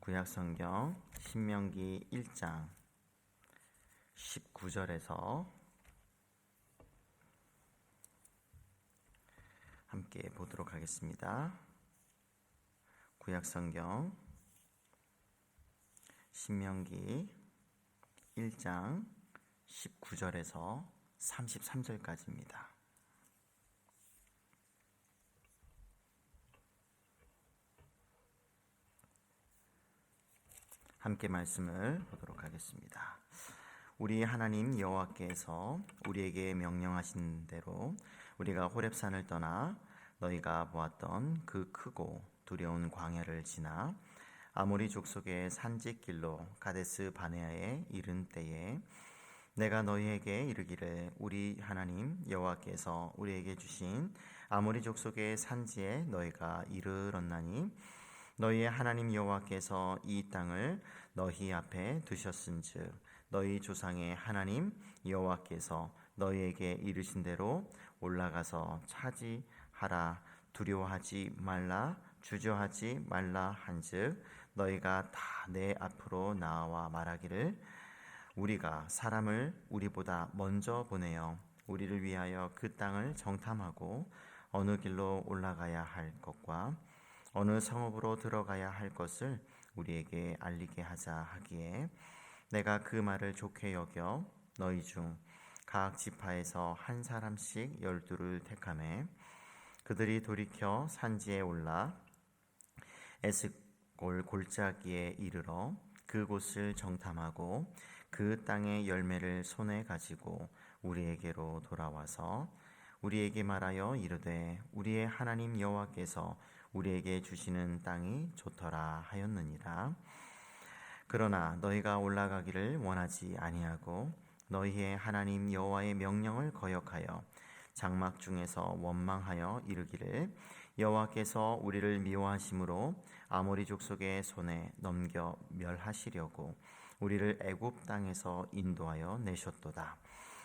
구약성경 신명기 1장 19절에서 함께 보도록 하겠습니다. 구약성경 신명기 1장 19절에서 33절까지입니다. 함께 말씀을 보도록 하겠습니다. 우리 하나님 여호와께서 우리에게 명령하신 대로 우리가 호렙산을 떠나 너희가 보았던 그 크고 두려운 광야를 지나 아모리 족속의 산지길로 가데스 바네아에 이른 때에 내가 너희에게 이르기를 우리 하나님 여호와께서 우리에게 주신 아모리 족속의 산지에 너희가 이르렀나니 너희의 하나님 여호와께서 이 땅을 너희 앞에 두셨은즉 너희 조상의 하나님 여호와께서 너희에게 이르신 대로 올라가서 차지하라. 두려워하지 말라, 주저하지 말라 한즉 너희가 다 내 앞으로 나와 말하기를 우리가 사람을 우리보다 먼저 보내어 우리를 위하여 그 땅을 정탐하고 어느 길로 올라가야 할 것과 어느 성읍으로 들어가야 할 것을 우리에게 알리게 하자 하기에 내가 그 말을 좋게 여겨 너희 중 각 지파에서 한 사람씩 12를 택하매 그들이 돌이켜 산지에 올라 에스골 골짜기에 이르러 그곳을 정탐하고 그 땅의 열매를 손에 가지고 우리에게로 돌아와서 우리에게 말하여 이르되 우리의 하나님 여호와께서 우리에게 주시는 땅이 좋더라 하였느니라. 그러나 너희가 올라가기를 원하지 아니하고 너희의 하나님 여호와의 명령을 거역하여 장막 중에서 원망하여 이르기를 여호와께서 우리를 미워하심으로 아모리 족속의 손에 넘겨 멸하시려고 우리를 애굽 땅에서 인도하여 내셨도다.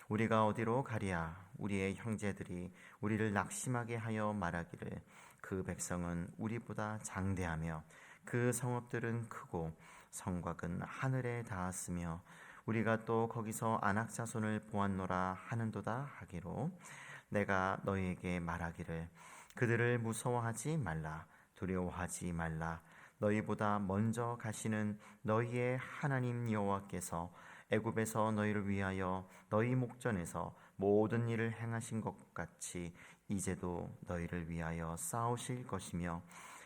우리가 어디로 가랴? 우리의 형제들이 우리를 낙심하게 하여 말하기를 그 백성은 우리보다 장대하며 그 성읍들은 크고 성곽은 하늘에 닿았으며 우리가 또 거기서 아낙 자손을 보았노라 하는도다 하기로 내가 너희에게 말하기를 그들을 무서워하지 말라, 두려워하지 말라. 너희보다 먼저 가시는 너희의 하나님 여호와께서 애굽에서 너희를 위하여 너희 목전에서 모든 일을 행하신 것 같이 이제도 너희를 위하여 싸우실 것이며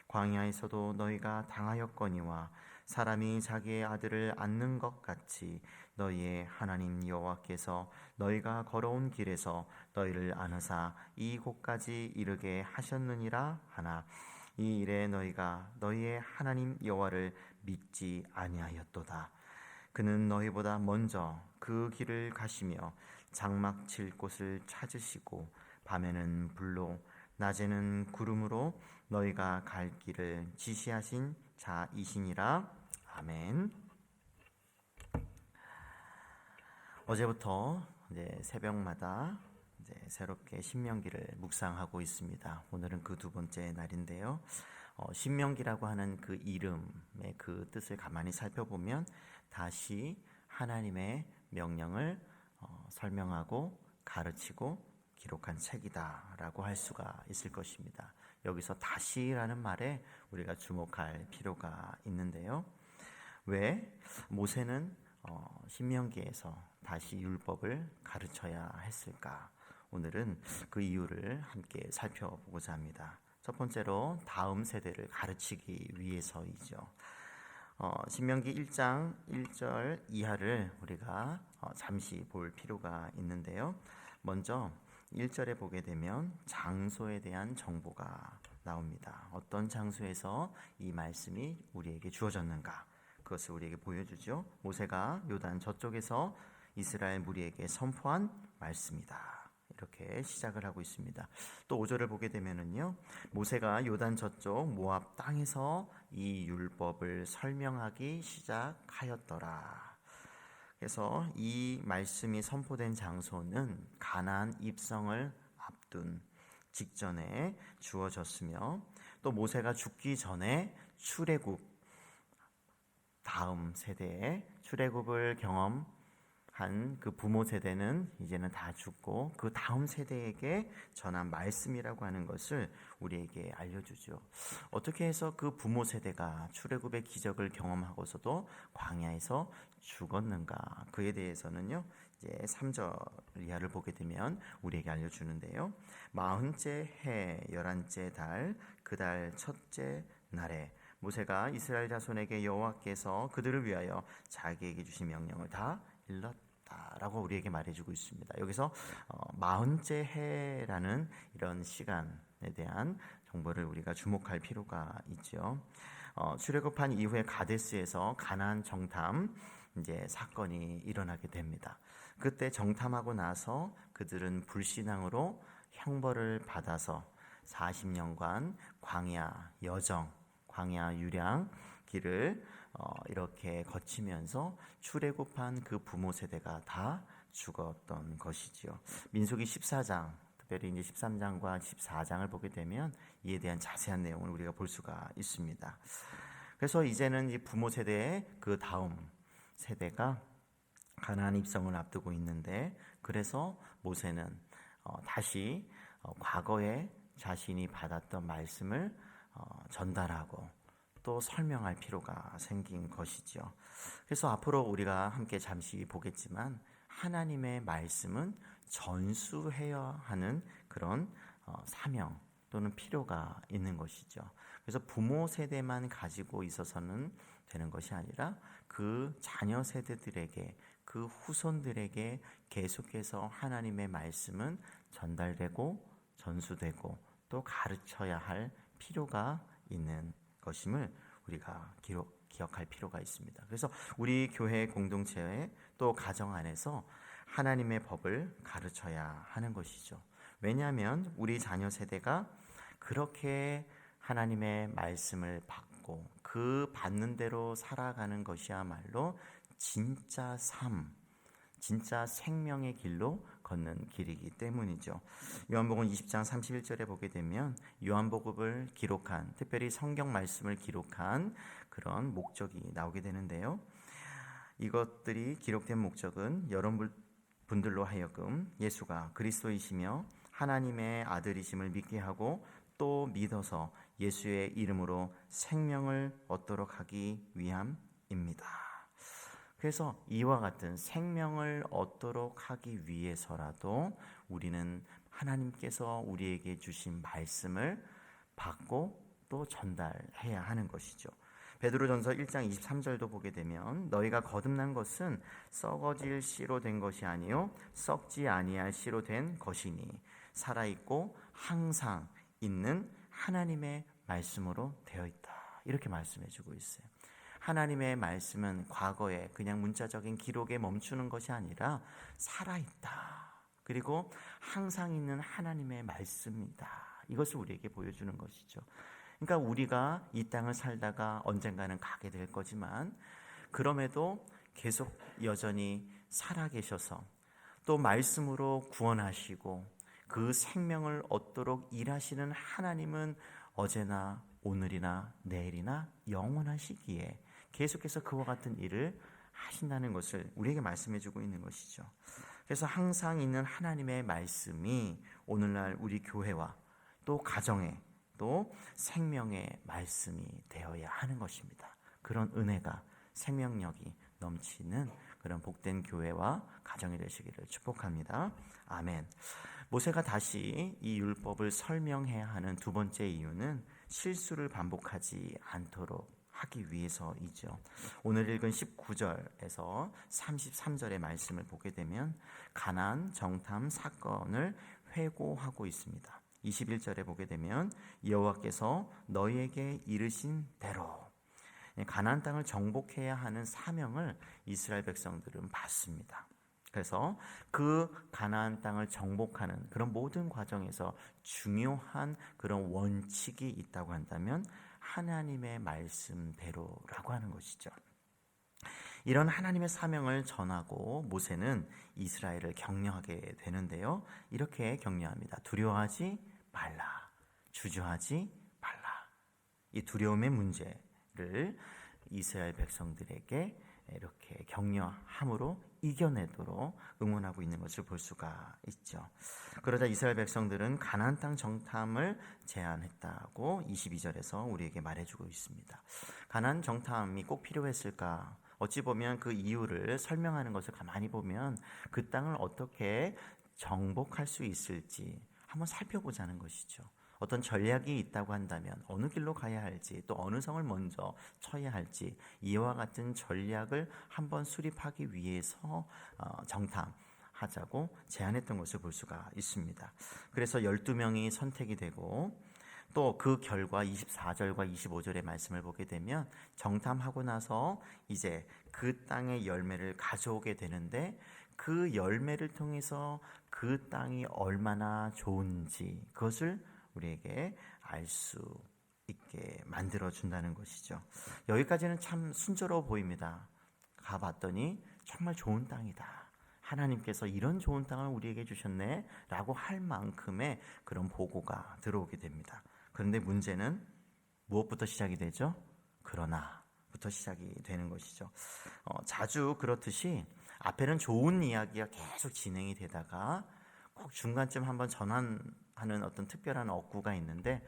광야에서도 너희가 당하였거니와 사람이 자기의 아들을 안는 것 같이 너희의 하나님 여호와께서 너희가 걸어온 길에서 너희를 안으사 이곳까지 이르게 하셨느니라 하나 이 일에 너희가 너희의 하나님 여호와를 믿지 아니하였도다. 그는 너희보다 먼저 그 길을 가시며 장막 칠 곳을 찾으시고 밤에는 불로 낮에는 구름으로 너희가 갈 길을 지시하신 자이시니라. 아멘. 어제부터 새벽마다 새롭게 신명기를 묵상하고 있습니다. 오늘은 그 두 번째 날인데요. 신명기라고 하는 그 이름의 그 뜻을 가만히 살펴보면 다시 하나님의 명령을 설명하고 가르치고 기록한 책이다라고 할 수가 있을 것입니다. 여기서 다시라는 말에 우리가 주목할 필요가 있는데요. 왜 모세는 신명기에서 다시 율법을 가르쳐야 했을까? 오늘은 그 이유를 함께 살펴보고자 합니다. 첫 번째로 다음 세대를 가르치기 위해서이죠. 신명기 1장 1절 이하를 우리가 잠시 볼 필요가 있는데요. 먼저 1절에 보게 되면 장소에 대한 정보가 나옵니다. 어떤 장소에서 이 말씀이 우리에게 주어졌는가? 그것을 우리에게 보여주죠. 모세가 요단 저쪽에서 이스라엘 무리에게 선포한 말씀이다. 이렇게 시작을 하고 있습니다. 또 5절을 보게 되면은요, 모세가 요단 저쪽 모압 땅에서 이 율법을 설명하기 시작하였더라. 그래서 이 말씀이 선포된 장소는 가나안 입성을 앞둔 직전에 주어졌으며 또 모세가 죽기 전에 출애굽 다음 세대에 출애굽을 경험한 그 부모 세대는 이제는 다 죽고 그 다음 세대에게 전한 말씀이라고 하는 것을 우리에게 알려주죠. 어떻게 해서 그 부모 세대가 출애굽의 기적을 경험하고서도 광야에서 죽었는가? 그에 대해서는요. 이제 3절 이하를 보게 되면 우리에게 알려주는데요. 40째 해 11째 달 그 달 첫째 날에 모세가 이스라엘 자손에게 여호와께서 그들을 위하여 자기에게 주신 명령을 다 일렀다라고 우리에게 말해주고 있습니다. 여기서 40째 해라는 이런 시간에 대한 정보를 우리가 주목할 필요가 있죠. 출애굽한 이후에 가데스에서 가나안 정탐 이제 사건이 일어나게 됩니다. 그때 정탐하고 나서 그들은 불신앙으로 형벌을 받아서 40년간 광야 여정, 광야 유량 길을 이렇게 거치면서 출애굽한 그 부모 세대가 다 죽었던 것이지요. 민수기 14장, 특별히 이제 13장과 14장을 보게 되면 이에 대한 자세한 내용을 우리가 볼 수가 있습니다. 그래서 이제는 이 부모 세대의 그 다음 세대가 가나안 입성을 앞두고 있는데, 그래서 모세는 다시 과거에 자신이 받았던 말씀을 전달하고 또 설명할 필요가 생긴 것이죠. 그래서 앞으로 우리가 함께 잠시 보겠지만 하나님의 말씀은 전수해야 하는 그런 사명 또는 필요가 있는 것이죠. 그래서 부모 세대만 가지고 있어서는 되는 것이 아니라 그 자녀 세대들에게, 그 후손들에게 계속해서 하나님의 말씀은 전달되고 전수되고 또 가르쳐야 할 필요가 있는 것임을 우리가 기억할 필요가 있습니다. 그래서 우리 교회 공동체에 또 가정 안에서 하나님의 법을 가르쳐야 하는 것이죠. 왜냐하면 우리 자녀 세대가 그렇게 하나님의 말씀을 받고 그 받는 대로 살아가는 것이야말로 진짜 삶, 진짜 생명의 길로 걷는 길이기 때문이죠. 요한복음 20장 31절에 보게 되면 요한복음을 기록한, 특별히 성경 말씀을 기록한 그런 목적이 나오게 되는데요. 이것들이 기록된 목적은 여러분들로 하여금 예수가 그리스도이시며 하나님의 아들이심을 믿게 하고 또 믿어서 예수의 이름으로 생명을 얻도록 하기 위함입니다. 그래서 이와 같은 생명을 얻도록 하기 위해서라도 우리는 하나님께서 우리에게 주신 말씀을 받고 또 전달해야 하는 것이죠. 베드로전서 1장 23절도 보게 되면 너희가 거듭난 것은 썩어질 씨로 된 것이 아니요 썩지 아니할 씨로 된 것이니 살아있고 항상 있는 하나님의 말씀으로 되어 있다. 이렇게 말씀해주고 있어요. 하나님의 말씀은 과거에 그냥 문자적인 기록에 멈추는 것이 아니라 살아있다. 그리고 항상 있는 하나님의 말씀이다. 이것을 우리에게 보여주는 것이죠. 그러니까 우리가 이 땅을 살다가 언젠가는 가게 될 거지만 그럼에도 계속 여전히 살아계셔서 또 말씀으로 구원하시고 그 생명을 얻도록 일하시는 하나님은 언제나 오늘이나 내일이나 영원하시기에 계속해서 그와 같은 일을 하신다는 것을 우리에게 말씀해주고 있는 것이죠. 그래서 항상 있는 하나님의 말씀이 오늘날 우리 교회와 또 가정에 또 생명의 말씀이 되어야 하는 것입니다. 그런 은혜가, 생명력이 넘치는 그런 복된 교회와 가정이 되시기를 축복합니다. 아멘. 모세가 다시 이 율법을 설명해야 하는 두 번째 이유는 실수를 반복하지 않도록 하기 위해서이죠. 오늘 읽은 19절에서 33절의 말씀을 보게 되면 가나안 정탐 사건을 회고하고 있습니다. 21절에 보게 되면 여호와께서 너희에게 이르신 대로 가나안 땅을 정복해야 하는 사명을 이스라엘 백성들은 받습니다. 그래서 그 가나안 땅을 정복하는 그런 모든 과정에서 중요한 그런 원칙이 있다고 한다면 하나님의 말씀대로라고 하는 것이죠. 이런 하나님의 사명을 전하고 모세는 이스라엘을 격려하게 되는데요. 이렇게 격려합니다. 두려워하지 말라. 주저하지 말라. 이 두려움의 문제를 이스라엘 백성들에게 이렇게 격려함으로 이겨내도록 응원하고 있는 것을 볼 수가 있죠. 그러자 이스라엘 백성들은 가나안 땅 정탐을 제안했다고 22절에서 우리에게 말해주고 있습니다. 가나안 정탐이 꼭 필요했을까? 어찌 보면 그 이유를 설명하는 것을 가만히 보면 그 땅을 어떻게 정복할 수 있을지 한번 살펴보자는 것이죠. 어떤 전략이 있다고 한다면 어느 길로 가야 할지, 또 어느 성을 먼저 쳐야 할지, 이와 같은 전략을 한번 수립하기 위해서 정탐하자고 제안했던 것을 볼 수가 있습니다. 그래서 12명이 선택이 되고, 또 그 결과 24절과 25절의 말씀을 보게 되면 정탐하고 나서 이제 그 땅의 열매를 가져오게 되는데, 그 열매를 통해서 그 땅이 얼마나 좋은지 그것을 우리에게 알 수 있게 만들어 준다는 것이죠. 여기까지는 참 순조로워 보입니다. 가봤더니 정말 좋은 땅이다. 하나님께서 이런 좋은 땅을 우리에게 주셨네 라고 할 만큼의 그런 보고가 들어오게 됩니다. 그런데 문제는 무엇부터 시작이 되죠? 그러나부터 시작이 되는 것이죠. 자주 그렇듯이 앞에는 좋은 이야기가 계속 진행이 되다가 꼭 중간쯤 한번 전환하는 어떤 특별한 어구가 있는데,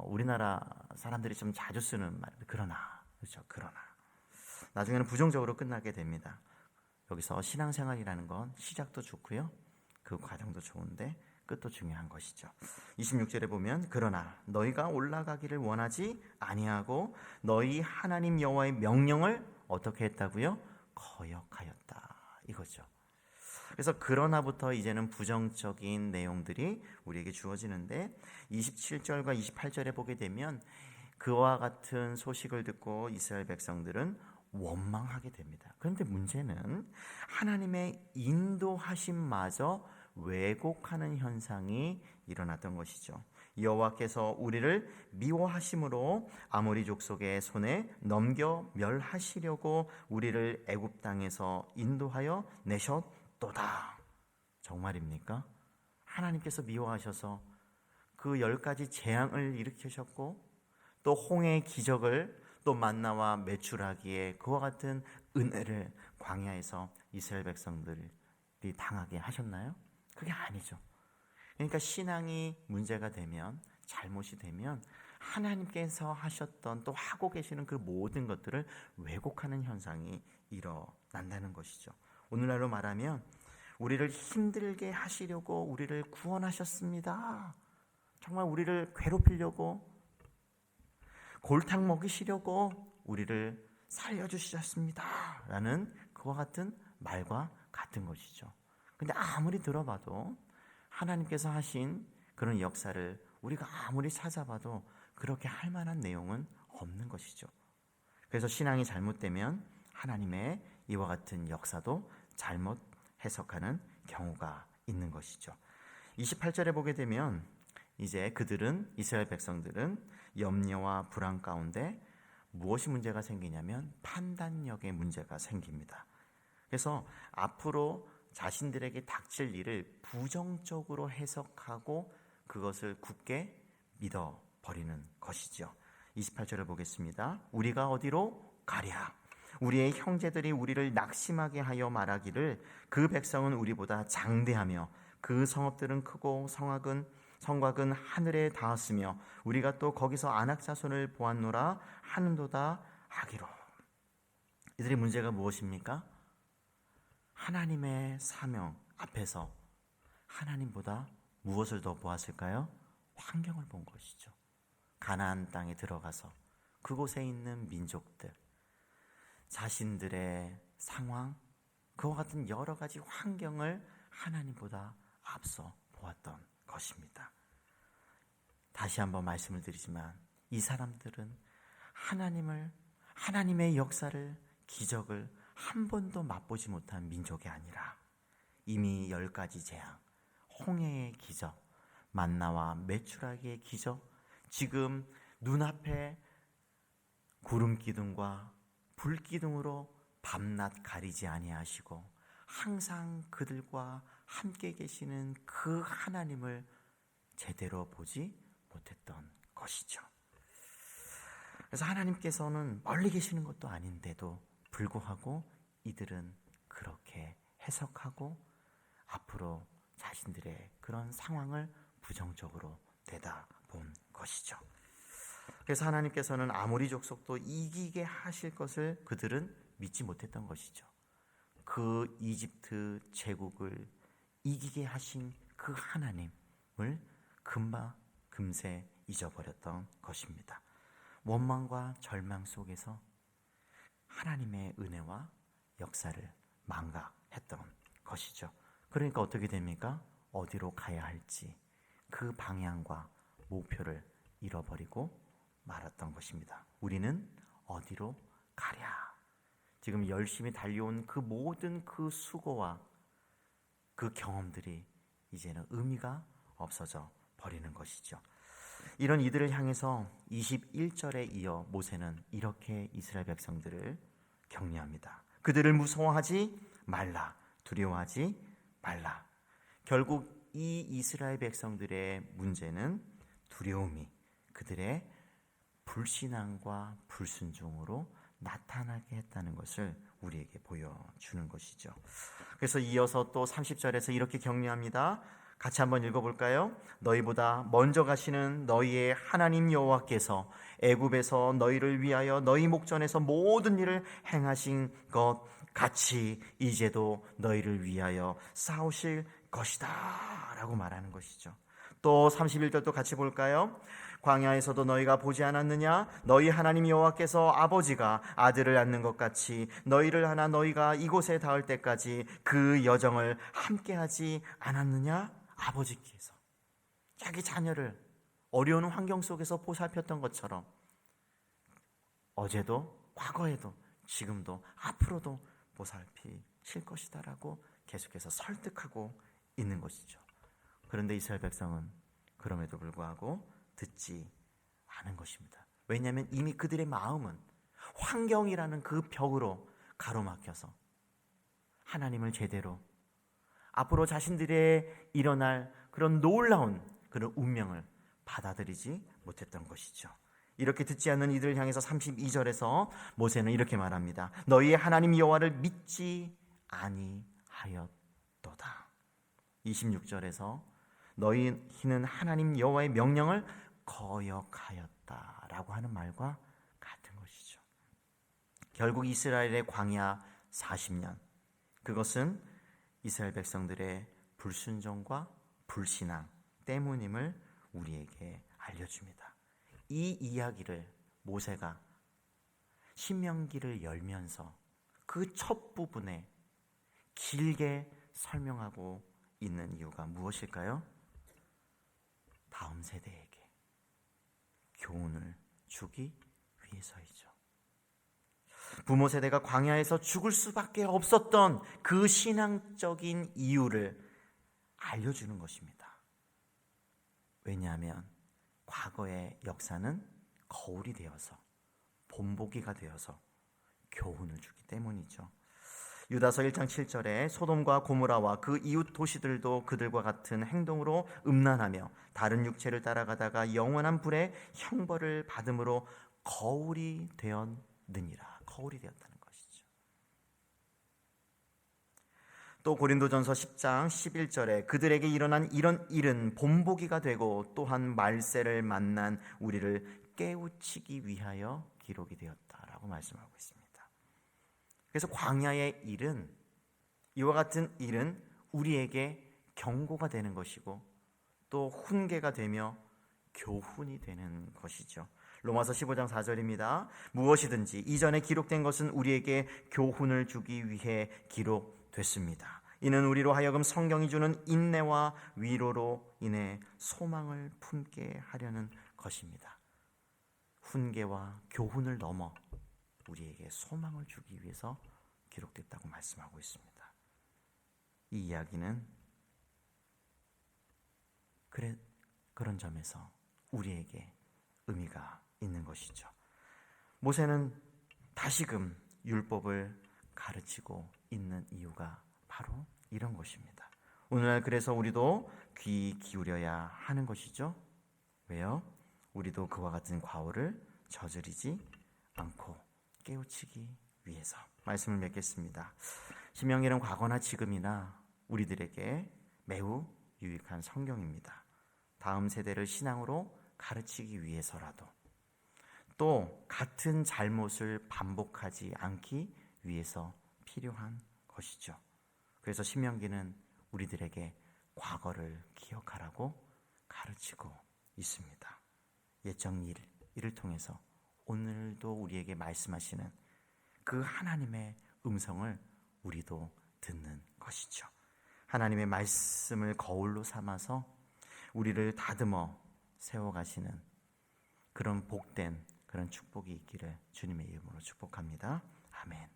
우리나라 사람들이 좀 자주 쓰는 말, 그러나, 그렇죠? 그러나 나중에는 부정적으로 끝나게 됩니다. 여기서 신앙생활이라는 건 시작도 좋고요, 그 과정도 좋은데 끝도 중요한 것이죠. 26절에 보면 그러나 너희가 올라가기를 원하지 아니하고 너희 하나님 여호와의 명령을 어떻게 했다고요? 거역하였다, 이거죠. 그래서 그러나부터 이제는 부정적인 내용들이 우리에게 주어지는데, 27절과 28절에 보게 되면 그와 같은 소식을 듣고 이스라엘 백성들은 원망하게 됩니다. 그런데 문제는 하나님의 인도하심마저 왜곡하는 현상이 일어났던 것이죠. 여호와께서 우리를 미워하심으로 아모리 족속의 손에 넘겨 멸하시려고 우리를 애굽 땅에서 인도하여 내셨도다. 정말입니까? 하나님께서 미워하셔서 그 10가지 재앙을 일으키셨고, 또 홍해의 기적을, 또 만나와 메추라기에 그와 같은 은혜를 광야에서 이스라엘 백성들이 당하게 하셨나요? 그게 아니죠. 그러니까 신앙이 문제가 되면, 잘못이 되면 하나님께서 하셨던, 또 하고 계시는 그 모든 것들을 왜곡하는 현상이 일어난다는 것이죠. 오늘날로 말하면 우리를 힘들게 하시려고 우리를 구원하셨습니다. 정말 우리를 괴롭히려고, 골탕 먹이시려고 우리를 살려주셨습니다 라는 그와 같은 말과 같은 것이죠. 근데 아무리 들어봐도 하나님께서 하신 그런 역사를 우리가 아무리 찾아봐도 그렇게 할 만한 내용은 없는 것이죠. 그래서 신앙이 잘못되면 하나님의 이와 같은 역사도 잘못 해석하는 경우가 있는 것이죠. 28절에 보게 되면 이제 그들은, 이스라엘 백성들은 염려와 불안 가운데 무엇이 문제가 생기냐면 판단력의 문제가 생깁니다. 그래서 앞으로 자신들에게 닥칠 일을 부정적으로 해석하고 그것을 굳게 믿어버리는 것이죠. 28절을 보겠습니다. 우리가 어디로 가랴? 우리의 형제들이 우리를 낙심하게 하여 말하기를 그 백성은 우리보다 장대하며 그 성읍들은 크고 성곽은 하늘에 닿았으며 우리가 또 거기서 아낙 자손을 보았노라 하는도다 하기로. 이들의 문제가 무엇입니까? 하나님의 사명 앞에서 하나님보다 무엇을 더 보았을까요? 환경을 본 것이죠. 가나안 땅에 들어가서 그곳에 있는 민족들, 자신들의 상황, 그와 같은 여러 가지 환경을 하나님보다 앞서 보았던 것입니다. 다시 한번 말씀을 드리지만 이 사람들은 하나님의 역사를, 기적을 한 번도 맛보지 못한 민족이 아니라 이미 10가지 재앙, 홍해의 기적, 만나와 메추라기의 기적, 지금 눈앞에 구름 기둥과 불 기둥으로 밤낮 가리지 아니하시고 항상 그들과 함께 계시는 그 하나님을 제대로 보지 못했던 것이죠. 그래서 하나님께서는 멀리 계시는 것도 아닌데도 불구하고 이들은 그렇게 해석하고 앞으로 자신들의 그런 상황을 부정적으로 내다본 것이죠. 그래서 하나님께서는 아모리 족속도 이기게 하실 것을 그들은 믿지 못했던 것이죠. 그 이집트 제국을 이기게 하신 그 하나님을 금세 잊어버렸던 것입니다. 원망과 절망 속에서 하나님의 은혜와 역사를 망각했던 것이죠. 그러니까 어떻게 됩니까? 어디로 가야 할지 그 방향과 목표를 잃어버리고 말았던 것입니다. 우리는 어디로 가랴? 지금 열심히 달려온 그 모든 그 수고와 그 경험들이 이제는 의미가 없어져 버리는 것이죠. 이런 이들을 향해서 21절에 이어 모세는 이렇게 이스라엘 백성들을 격려합니다. 그들을 무서워하지 말라, 두려워하지 말라. 결국 이 이스라엘 백성들의 문제는 두려움이 그들의 불신앙과 불순종으로 나타나게 했다는 것을 우리에게 보여주는 것이죠. 그래서 이어서 또 30절에서 이렇게 격려합니다. 같이 한번 읽어볼까요? 너희보다 먼저 가시는 너희의 하나님 여호와께서 애굽에서 너희를 위하여 너희 목전에서 모든 일을 행하신 것 같이 이제도 너희를 위하여 싸우실 것이다 라고 말하는 것이죠. 또 31절도 같이 볼까요? 광야에서도 너희가 보지 않았느냐? 너희 하나님 여호와께서 아버지가 아들을 낳는 것 같이 너희를 하나 너희가 이곳에 닿을 때까지 그 여정을 함께하지 않았느냐? 아버지께서 자기 자녀를 어려운 환경 속에서 보살폈던 것처럼 어제도 과거에도 지금도 앞으로도 보살피실 것이다라고 계속해서 설득하고 있는 것이죠. 그런데 이스라엘 백성은 그럼에도 불구하고 듣지 않은 것입니다. 왜냐하면 이미 그들의 마음은 환경이라는 그 벽으로 가로막혀서 하나님을 제대로 앞으로 자신들의 일어날 그런 놀라운 그런 운명을 받아들이지 못했던 것이죠. 이렇게 듣지 않는 이들을 향해서 32절에서 모세는 이렇게 말합니다. 너희의 하나님 여호와를 믿지 아니하였도다. 26절에서 너희는 하나님 여호와의 명령을 거역하였다라고 하는 말과 같은 것이죠. 결국 이스라엘의 광야 40년, 그것은 이스라엘 백성들의 불순종과 불신앙 때문임을 우리에게 알려줍니다. 이 이야기를 모세가 신명기를 열면서 그 첫 부분에 길게 설명하고 있는 이유가 무엇일까요? 다음 세대에게 교훈을 주기 위해서이죠. 부모 세대가 광야에서 죽을 수밖에 없었던 그 신앙적인 이유를 알려주는 것입니다. 왜냐하면 과거의 역사는 거울이 되어서 본보기가 되어서 교훈을 주기 때문이죠. 유다서 1장 7절에 소돔과 고모라와 그 이웃 도시들도 그들과 같은 행동으로 음란하며 다른 육체를 따라가다가 영원한 불의 형벌을 받음으로 거울이 되었느니라. 거울이 되었다는 것이죠. 또 고린도전서 10장 11절에 그들에게 일어난 이런 일은 본보기가 되고 또한 말세를 만난 우리를 깨우치기 위하여 기록이 되었다라고 말씀하고 있습니다. 그래서 광야의 일은, 이와 같은 일은 우리에게 경고가 되는 것이고 또 훈계가 되며 교훈이 되는 것이죠. 로마서 15장 4절입니다. 무엇이든지 이전에 기록된 것은 우리에게 교훈을 주기 위해 기록됐습니다. 이는 우리로 하여금 성경이 주는 인내와 위로로 인해 소망을 품게 하려는 것입니다. 훈계와 교훈을 넘어 우리에게 소망을 주기 위해서 기록됐다고 말씀하고 있습니다. 이 이야기는 그런 점에서 우리에게 의미가 있는 것이죠. 모세는 다시금 율법을 가르치고 있는 이유가 바로 이런 것입니다. 오늘날 그래서 우리도 귀 기울여야 하는 것이죠. 왜요? 우리도 그와 같은 과오를 저지르지 않고 깨우치기 위해서. 말씀을 맺겠습니다. 신명기는 과거나 지금이나 우리들에게 매우 유익한 성경입니다. 다음 세대를 신앙으로 가르치기 위해서라도, 또 같은 잘못을 반복하지 않기 위해서 필요한 것이죠. 그래서 신명기는 우리들에게 과거를 기억하라고 가르치고 있습니다. 옛적 일을 통해서 오늘도 우리에게 말씀하시는 그 하나님의 음성을 우리도 듣는 것이죠. 하나님의 말씀을 거울로 삼아서 우리를 다듬어 세워가시는 그런 복된 그런 축복이 있기를 주님의 이름으로 축복합니다. 아멘.